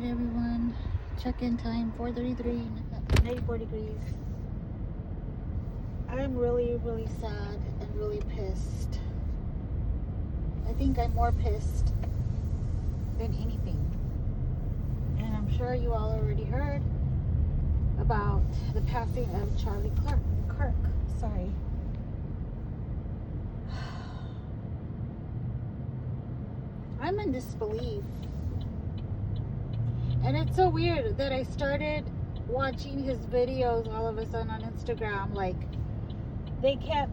Alright everyone, check-in time 4:33, 94 degrees. I'm really sad and really pissed. I think I'm more pissed than anything. And I'm sure you all already heard about the passing of Charlie Kirk. Sorry. I'm in disbelief. And it's so weird that I started watching his videos all of a sudden on Instagram. Like, they kept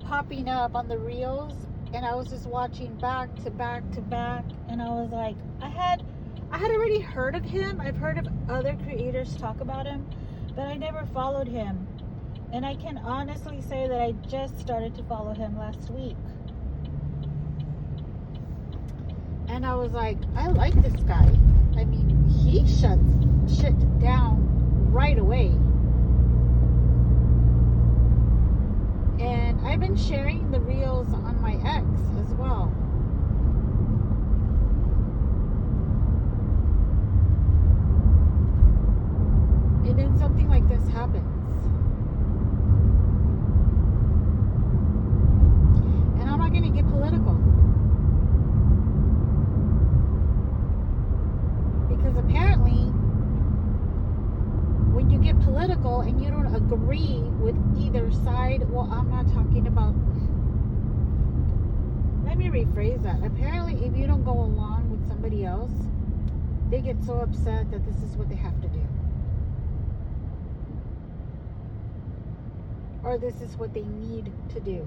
popping up on the reels, and I was just watching back to back to back, and I was like, I had already heard of him. I've heard of other creators talk about him, but I never followed him. And I can honestly say that I just started to follow him last week. And I was like, I like this guy. I mean, he shuts shit down right away. And I've been sharing the reels on my ex as well. And then something like this happens. And I'm not going to get political. Because apparently, when you get political and you don't agree with either side, well, I'm not talking about, let me rephrase that. Apparently, if you don't go along with somebody else, they get so upset that this is what they have to do. Or this is what they need to do.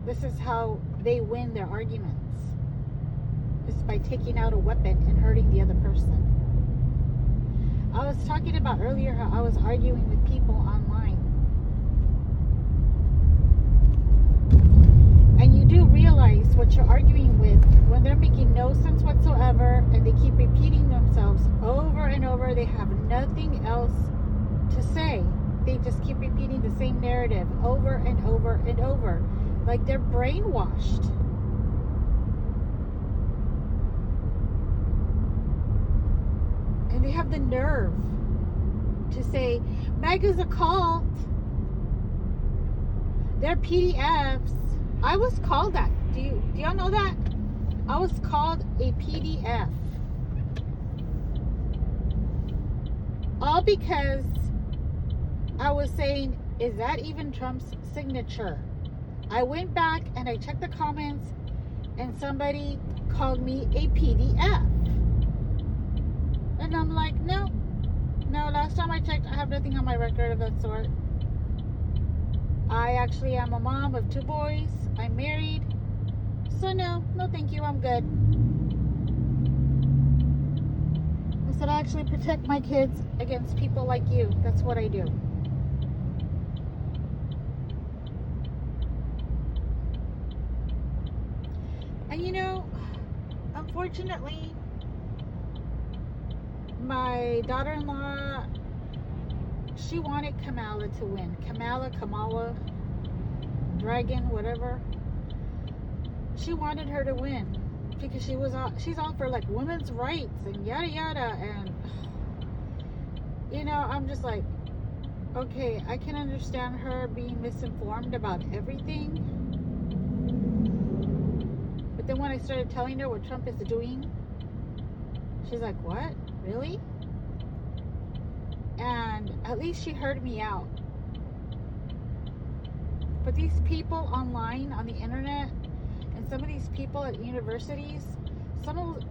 This is how they win their arguments. Is by taking out a weapon and hurting the other person. I was talking about earlier how I was arguing with people online. And you do realize what you're arguing with when they're making no sense whatsoever and they keep repeating themselves over and over. They have nothing else to say. They just keep repeating the same narrative over and over and over. Like they're brainwashed. And they have the nerve to say, MAGA's a cult. They're PDFs. I was called that. Do y'all know that? I was called a PDF. All because I was saying, is that even Trump's signature? I went back and I checked the comments and somebody called me a PDF. And I'm like, no, last time I checked, I have nothing on my record of that sort. I actually am a mom of 2 boys. I'm married. So no, thank you, I'm good. I said I actually protect my kids against people like you. That's what I do. And you know, unfortunately, my daughter-in-law, she wanted Kamala to win. Kamala, Dragon, whatever. She wanted her to win because she's all for like women's rights and yada yada. And you know, I'm just like, okay, I can understand her being misinformed about everything. But then when I started telling her what Trump is doing, she's like, what? Really? And at least she heard me out. But these people online on the internet and some of these people at universities,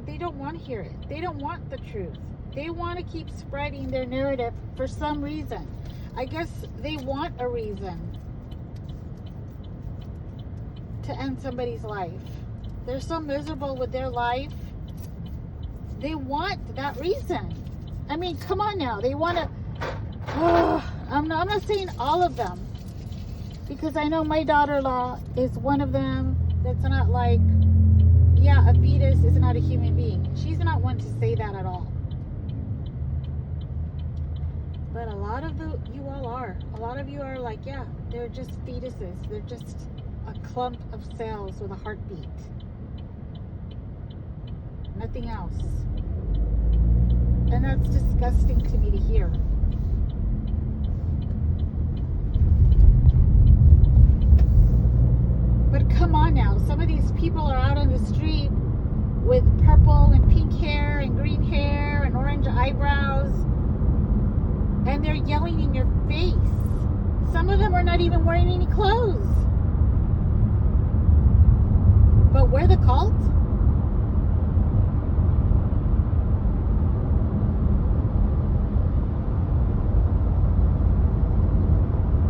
they don't want to hear it. They don't want the truth. They want to keep spreading their narrative for some reason. I guess they want a reason to end somebody's life. They're so miserable with their life. They want that reason. I mean, come on now. They want to. I'm not saying all of them, because I know my daughter-in-law is one of them. That's not like, yeah, a fetus is not a human being. She's not one to say that at all. But a lot of you all are. A lot of you are like, yeah, they're just fetuses. They're just a clump of cells with a heartbeat. nothing else. And that's disgusting to me to hear. But come on now, some of these people are out on the street with purple and pink hair and green hair and orange eyebrows, and they're yelling in your face. Some of them are not even wearing any clothes. But we're the cult?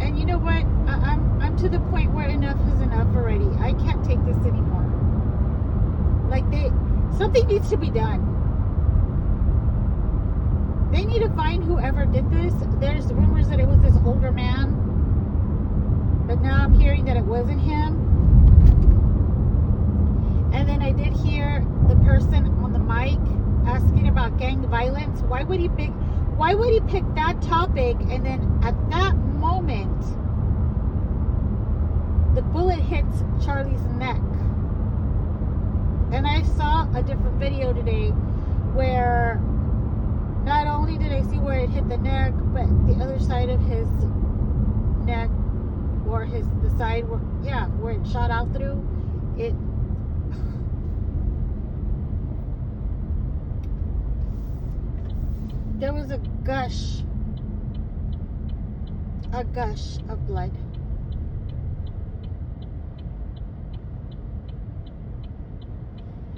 And you know what? I'm to the point where enough is enough already. I can't take this anymore. Like something needs to be done. They need to find whoever did this. There's rumors that it was this older man, but now I'm hearing that it wasn't him. And then I did hear the person on the mic asking about gang violence. Why would he pick that topic? And then at that moment, the bullet hits Charlie's neck. And I saw a different video today where not only did I see where it hit the neck, but the other side of his neck, or the side where it shot out through, it there was a gush of blood.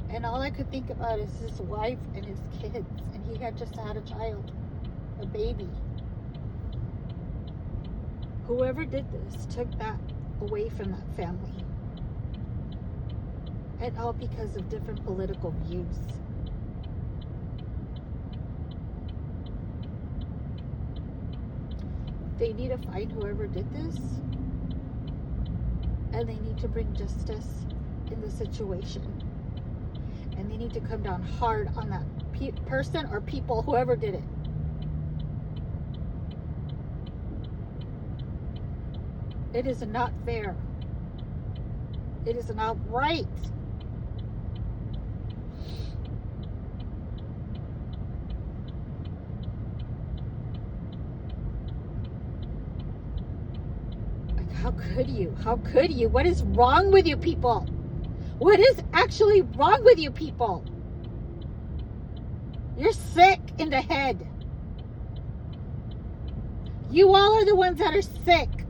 And all I could think about is his wife and his kids. And he had just had a child, a baby. Whoever did this took that away from that family. And all because of different political views. They need to find whoever did this. And they need to bring justice in the situation. And they need to come down hard on that person or people, whoever did it. It is not fair. It is not right. Like, how could you? How could you? What is wrong with you people? What is actually wrong with you people? You're sick in the head. You all are the ones that are sick.